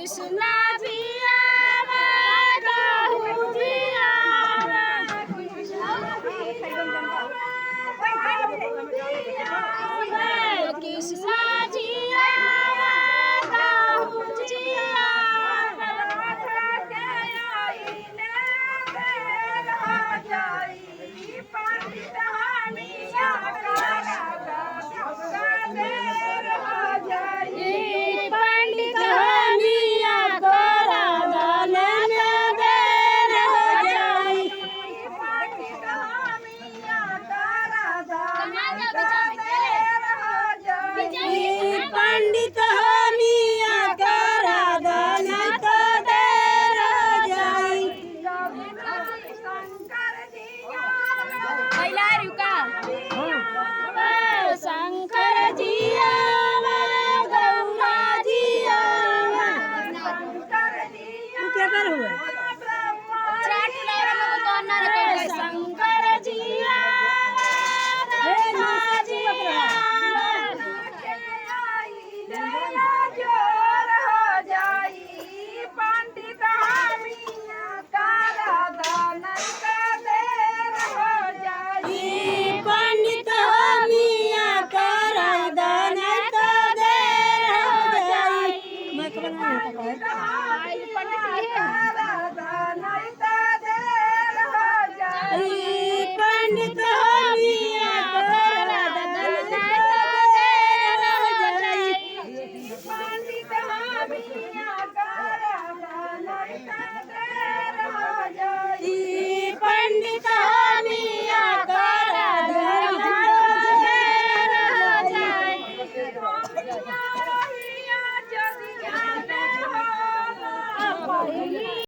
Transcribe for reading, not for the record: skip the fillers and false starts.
कृष्णा जी आवा गहू जी आवा कृष्णा जी आवा गहू जी आवा पंडित हमिया करा दान में देर हो जाई पंडित हमिया करा दान तो देर हो जाई पहिला रुका शंकर जी आवा गौरा जी आवा क्या कर हुआ